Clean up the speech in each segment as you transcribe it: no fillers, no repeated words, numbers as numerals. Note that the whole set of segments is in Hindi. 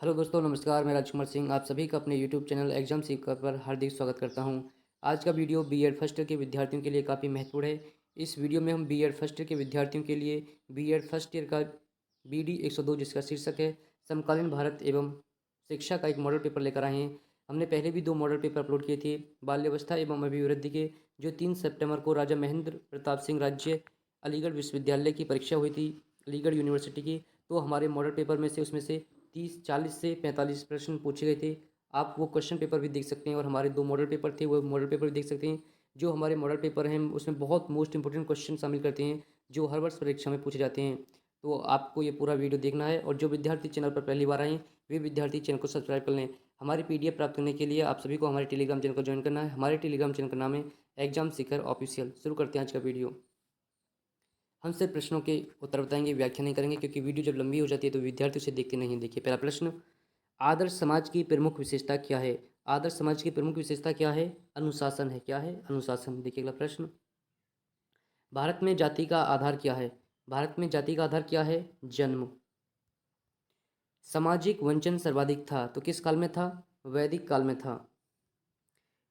हेलो दोस्तों, नमस्कार। मैं राजकुमार सिंह आप सभी का अपने यूट्यूब चैनल एग्जाम सीकर पर हार्दिक स्वागत करता हूं। आज का वीडियो बीएड फर्स्ट ईयर के विद्यार्थियों के लिए काफ़ी महत्वपूर्ण है। इस वीडियो में हम बीएड फर्स्ट ईयर के विद्यार्थियों के लिए बीएड फर्स्ट ईयर का बीडी 102 जिसका शीर्षक है समकालीन भारत एवं शिक्षा का एक मॉडल पेपर लेकर आए हैं। हमने पहले भी 2 मॉडल पेपर अपलोड किए थे बाल्यावस्था एवं अभिवृद्धि के, जो 3 सितंबर को राजा महेंद्र प्रताप सिंह राज्य अलीगढ़ विश्वविद्यालय की परीक्षा हुई थी, अलीगढ़ यूनिवर्सिटी की। तो हमारे मॉडल पेपर में से उसमें से 30-40 से 45 प्रश्न पूछे गए थे। आप वो क्वेश्चन पेपर भी देख सकते हैं और हमारे 2 मॉडल पेपर थे वो मॉडल पेपर भी देख सकते हैं। जो हमारे मॉडल पेपर हैं उसमें बहुत मोस्ट इंपोर्टेंट क्वेश्चन शामिल करते हैं जो हर वर्ष परीक्षा में पूछे जाते हैं। तो आपको ये पूरा वीडियो देखना है और जो विद्यार्थी चैनल पर पहली बार आए हैं वे विद्यार्थी चैनल को सब्सक्राइब कर लें। हमारी पीडीएफ प्राप्त करने के लिए आप सभी को हमारे टेलीग्राम चैनल को ज्वाइन करना है। हमारे टेलीग्राम चैनल का नाम है एग्जाम सीकर ऑफिशियल। शुरू करते हैं आज का वीडियो। हम सिर्फ प्रश्नों के उत्तर बताएंगे, व्याख्या नहीं करेंगे, क्योंकि वीडियो जब लंबी हो जाती है तो विद्यार्थी उसे देखते नहीं। देखिए पहला प्रश्न, आदर्श समाज की प्रमुख विशेषता क्या है? आदर्श समाज की प्रमुख विशेषता क्या है? अनुशासन है। क्या है? अनुशासन। देखिए अगला प्रश्न, भारत में जाति का आधार क्या है? भारत में जाति का आधार क्या है? जन्म। सामाजिक वंचन सर्वाधिक था तो किस काल में था? वैदिक काल में था।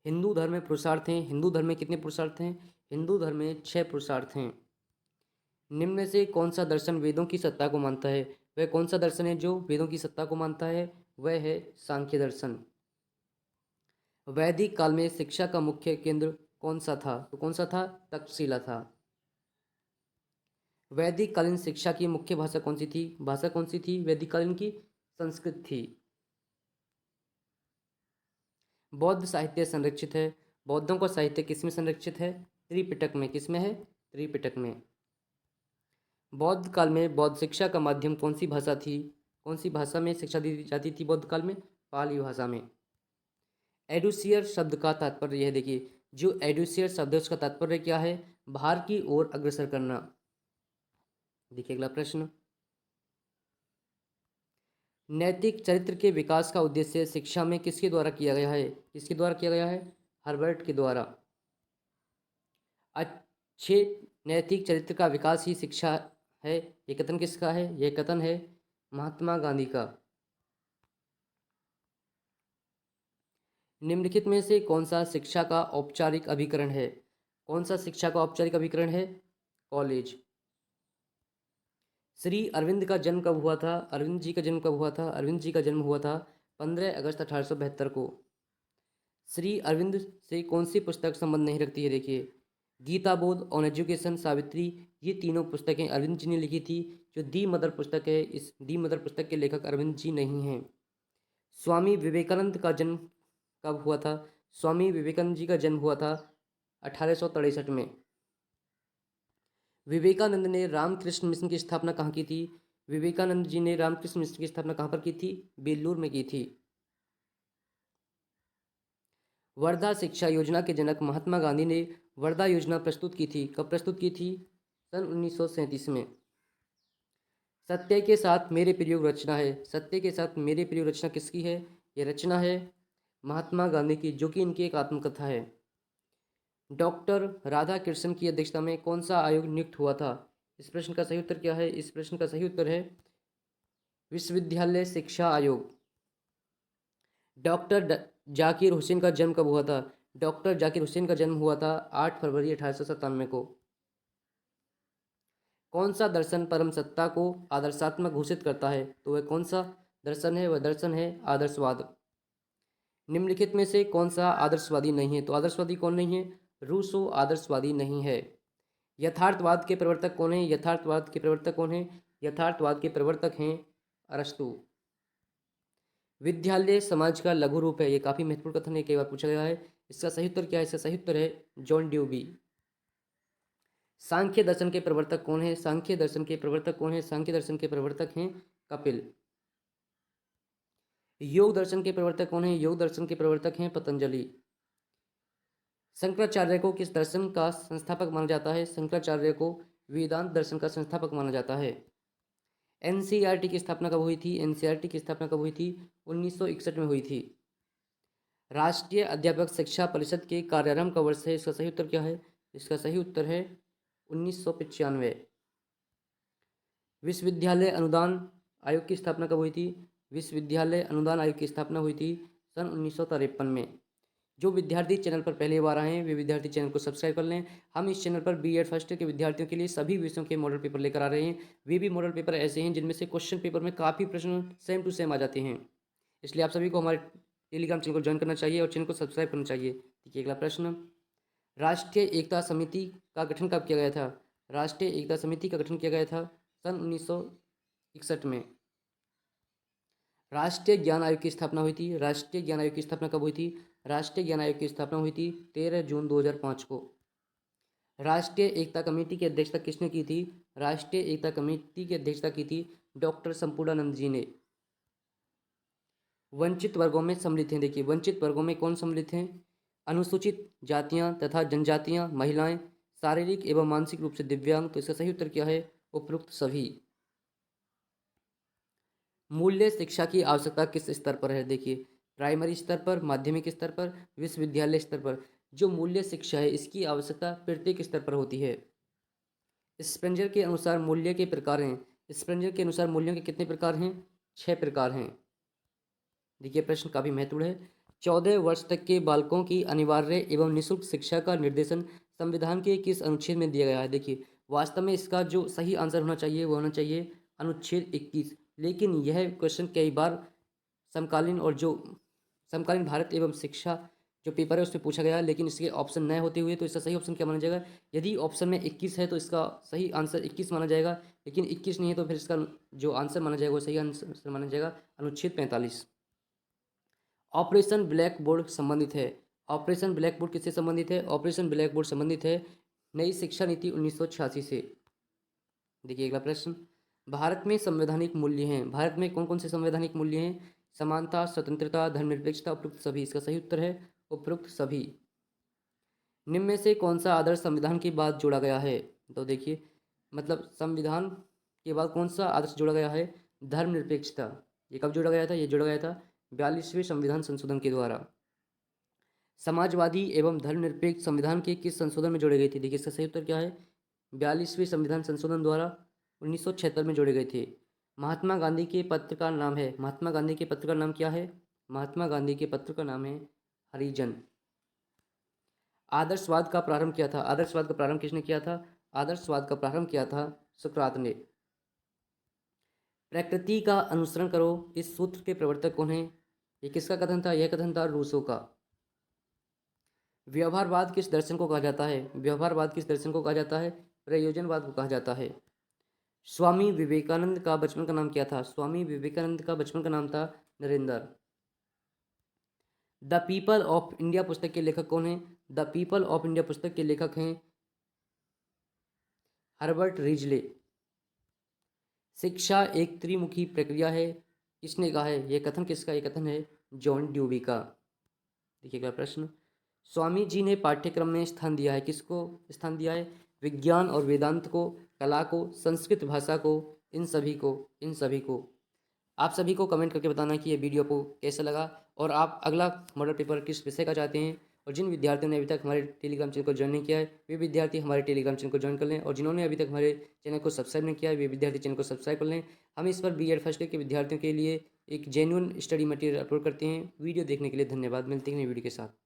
हिंदू धर्म में पुरुषार्थ हैं। हिंदू धर्म में कितने पुरुषार्थ हैं? हिंदू धर्म में 6 पुरुषार्थ हैं। निम्न में से कौन सा दर्शन वेदों की सत्ता को मानता है? वह कौन सा दर्शन है जो वेदों की सत्ता को मानता है? वह है सांख्य दर्शन। वैदिक काल में शिक्षा का मुख्य केंद्र कौन सा था? तो कौन सा था? तक्षशिला था। वैदिक कालीन शिक्षा की मुख्य भाषा कौन सी थी? भाषा कौन सी थी वैदिक कालीन की? संस्कृत थी। बौद्ध साहित्य संरक्षित है। बौद्धों का साहित्य किसमें संरक्षित है? त्रिपिटक में। किसमें है? त्रिपिटक में। बौद्ध काल में बौद्ध शिक्षा का माध्यम कौन सी भाषा थी? कौन सी भाषा में शिक्षा दी जाती थी बौद्ध काल में? पाली भाषा में। एडुसियर शब्द का तात्पर्य यह देखिए, जो एडुसियर शब्द है उसका तात्पर्य क्या है? बाहर की ओर अग्रसर करना। देखिए अगला प्रश्न, नैतिक चरित्र के विकास का उद्देश्य शिक्षा में किसके द्वारा किया गया है? किसके द्वारा किया गया है? हर्बर्ट के द्वारा। अच्छे नैतिक चरित्र का विकास ही शिक्षा है। ये कथन किसका है? यह कथन है महात्मा गांधी का। निम्नलिखित में से कौन सा शिक्षा का औपचारिक अभिकरण है? कौन सा शिक्षा का औपचारिक अभिकरण है? कॉलेज। श्री अरविंद का जन्म कब हुआ था? अरविंद जी का जन्म कब हुआ था? अरविंद जी का जन्म हुआ था 15 अगस्त 1872 को। श्री अरविंद से कौन सी पुस्तक संबंध नहीं रखती है? देखिए, गीता बोध, ऑन एजुकेशन, सावित्री, ये तीनों पुस्तकें अरविंद जी ने लिखी थी। जो दी मदर पुस्तक है, इस दी मदर पुस्तक के लेखक अरविंद जी नहीं हैं। स्वामी विवेकानंद का जन्म कब हुआ था? स्वामी विवेकानंद जी का जन्म हुआ था 1863 में। विवेकानंद ने रामकृष्ण मिशन की स्थापना कहाँ की थी? विवेकानंद जी ने रामकृष्ण मिशन की स्थापना कहाँ पर की थी? बेलूर में की थी। वर्धा शिक्षा योजना के जनक महात्मा गांधी ने वर्धा योजना प्रस्तुत की थी। कब प्रस्तुत की थी? सन 1937 में। सत्य के साथ मेरे प्रयोग रचना है। सत्य के साथ मेरे प्रयोग रचना किसकी है? यह रचना है महात्मा गांधी की, जो कि इनकी एक आत्मकथा है। डॉक्टर राधा कृष्णन की अध्यक्षता में कौन सा आयोग नियुक्त हुआ था? इस प्रश्न का सही उत्तर क्या है? इस प्रश्न का सही उत्तर है विश्वविद्यालय शिक्षा आयोग। डॉक्टर जाकिर हुसैन का जन्म कब हुआ था? डॉक्टर जाकिर हुसैन का जन्म हुआ था 8 फरवरी 1897 को। कौन सा दर्शन परम सत्ता को आदर्शात्मक घोषित करता है? तो वह कौन सा दर्शन है? वह दर्शन है आदर्शवाद। निम्नलिखित में से कौन सा आदर्शवादी नहीं है? तो आदर्शवादी कौन नहीं है? रूसो आदर्शवादी नहीं है। यथार्थवाद के प्रवर्तक कौन है? यथार्थवाद के प्रवर्तक कौन है? यथार्थवाद के प्रवर्तक हैं अरस्तु। विद्यालय समाज का लघु रूप है। ये काफ़ी महत्वपूर्ण कथन है, कई बार पूछा गया है। इसका सही उत्तर क्या है? इसका सही उत्तर है जॉन ड्यूबी। सांख्य दर्शन के प्रवर्तक कौन है? सांख्य दर्शन के प्रवर्तक कौन है? सांख्य दर्शन के प्रवर्तक हैं कपिल। योग दर्शन के प्रवर्तक कौन है? योग दर्शन के प्रवर्तक हैं पतंजलि। शंकराचार्य को किस दर्शन का संस्थापक माना जाता है? शंकराचार्य को वेदांत दर्शन का संस्थापक माना जाता है। एनसीईआरटी की स्थापना कब हुई थी? एनसीईआरटी की स्थापना कब हुई थी? 1961 में हुई थी। राष्ट्रीय अध्यापक शिक्षा परिषद के कार्यारंभ का वर्ष है। इसका सही उत्तर क्या है? इसका सही उत्तर है 1995। विश्वविद्यालय अनुदान आयोग की स्थापना कब हुई थी? विश्वविद्यालय अनुदान आयोग की स्थापना हुई थी सन 1953 में। जो विद्यार्थी चैनल पर पहली बार आए हैं वे विद्यार्थी चैनल को सब्सक्राइब कर लें। हम इस चैनल पर बीएड फर्स्ट ईयर के विद्यार्थियों के लिए सभी विषयों के मॉडल पेपर लेकर आ रहे हैं। वे भी मॉडल पेपर ऐसे हैं जिनमें से क्वेश्चन पेपर में काफ़ी प्रश्न सेम टू सेम आ जाते हैं। इसलिए आप सभी को हमारे टेलीग्राम चैनल को ज्वाइन करना चाहिए और चैनल को सब्सक्राइब करना चाहिए। देखिए अगला प्रश्न, राष्ट्रीय एकता समिति का गठन कब किया गया था? राष्ट्रीय एकता समिति का गठन किया गया था सन 1961 में। राष्ट्रीय ज्ञान आयोग की स्थापना हुई थी। राष्ट्रीय ज्ञान आयोग की स्थापना कब हुई थी? राष्ट्रीय ज्ञान आयोग की स्थापना हुई थी 13 जून 2005 को। राष्ट्रीय एकता कमेटी की अध्यक्षता किसने की थी? राष्ट्रीय एकता कमेटी की अध्यक्षता की थी डॉक्टर संपूर्णानंद जी ने। वंचित वर्गों में सम्मिलित हैं। देखिए वंचित वर्गों में कौन सम्मिलित हैं? अनुसूचित जातियां तथा जनजातियां, महिलाएं, शारीरिक एवं मानसिक रूप से दिव्यांग। तो इसका सही उत्तर क्या है? उपरोक्त सभी। मूल्य शिक्षा की आवश्यकता किस स्तर पर है? देखिए प्राइमरी स्तर पर, माध्यमिक स्तर पर, विश्वविद्यालय स्तर पर। जो मूल्य शिक्षा है इसकी आवश्यकता प्रत्येक स्तर पर होती है। स्प्रेंजर के अनुसार मूल्य के प्रकार हैं। स्प्रेंजर के अनुसार मूल्यों के कितने प्रकार हैं? 6 प्रकार हैं। देखिए प्रश्न काफी महत्वपूर्ण है। 14 वर्ष तक के बालकों की अनिवार्य एवं निःशुल्क शिक्षा का निर्देशन संविधान के किस अनुच्छेद में दिया गया है? देखिए वास्तव में इसका जो सही आंसर होना चाहिए वो होना चाहिए अनुच्छेद 21। लेकिन यह क्वेश्चन कई बार समकालीन और जो समकालीन भारत एवं शिक्षा जो पेपर है उसमें पूछा गया है, लेकिन इसके ऑप्शन नए होते हुए तो इसका सही ऑप्शन क्या माना जाएगा? यदि ऑप्शन में 21 है तो इसका सही आंसर 21 माना जाएगा, लेकिन 21 नहीं है तो फिर इसका जो आंसर माना जाएगा वो सही आंसर माना जाएगा अनुच्छेद 45। ऑपरेशन ब्लैक बोर्ड संबंधित है। ऑपरेशन ब्लैक बोर्ड किससे संबंधित है? ऑपरेशन ब्लैक बोर्ड संबंधित है नई शिक्षा नीति 1986 से। देखिए अगला प्रश्न, भारत में संवैधानिक मूल्य हैं। भारत में कौन कौन से संवैधानिक मूल्य हैं? समानता, स्वतंत्रता, धर्मनिरपेक्षता, उपरोक्त सभी। इसका सही उत्तर है उपरोक्त सभी। निम्न में से कौन सा आदर्श संविधान के बाद जोड़ा गया है? तो देखिए मतलब संविधान के बाद कौन सा आदर्श जोड़ा गया है? धर्मनिरपेक्षता। ये कब जोड़ा गया था? ये जोड़ा गया था 42वें संविधान संशोधन के द्वारा। समाजवादी एवं धर्मनिरपेक्ष संविधान के किस संशोधन में जोड़े गए थे? देखिए इसका सही उत्तर क्या है? 42वें संविधान संशोधन द्वारा 1976 में जोड़े गए थे। महात्मा गांधी के पत्र का नाम है, महात्मा गांधी के पत्र का नाम क्या है? महात्मा गांधी के पत्र का नाम है हरिजन। आदर्शवाद का प्रारंभ किया था? आदर्शवाद का प्रारंभ किसने किया था? आदर्शवाद का प्रारंभ किया था सुकरात ने। प्रकृति का अनुसरण करो, इस सूत्र के प्रवर्तक कौन है? ये किसका कथन था? यह कथन था रूसो का। व्यवहारवाद किस दर्शन को कहा जाता है? व्यवहारवाद किस दर्शन को कहा जाता है? प्रयोजनवाद को कहा जाता है। स्वामी विवेकानंद का बचपन का नाम क्या था? स्वामी विवेकानंद का बचपन का नाम था Narendra. The people of India पुस्तक के लेखक कौन है? द पीपल ऑफ इंडिया पुस्तक के लेखक हैं हर्बर्ट रिजले। शिक्षा एक त्रिमुखी प्रक्रिया है, किसने कहा है? यह कथन किसका? यह कथन है जॉन ड्यूवी का। देखिएगा प्रश्न, स्वामी जी ने पाठ्यक्रम में स्थान दिया है, किसको स्थान दिया है? विज्ञान और वेदांत को, कला को, संस्कृत भाषा को, इन सभी को, इन सभी को। आप सभी को कमेंट करके बताना कि ये वीडियो आपको कैसा लगा और आप अगला मॉडल पेपर किस विषय का चाहते हैं। और जिन विद्यार्थियों ने अभी तक हमारे टेलीग्राम चैनल को ज्वाइन नहीं किया है वे विद्यार्थी हमारे टेलीग्राम चैनल को ज्वाइन कर लें, और जिन्होंने अभी तक हमारे चैनल को सब्सक्राइब नहीं किया है वे विद्यार्थी चैनल को सब्सक्राइब कर लें। हम इस पर बीएड फर्स्ट ईयर के विद्यार्थियों के लिए एक जेन्युइन स्टडी मटेरियल अपलोड करते हैं। वीडियो देखने के लिए धन्यवाद। मिलते हैं नई वीडियो के साथ।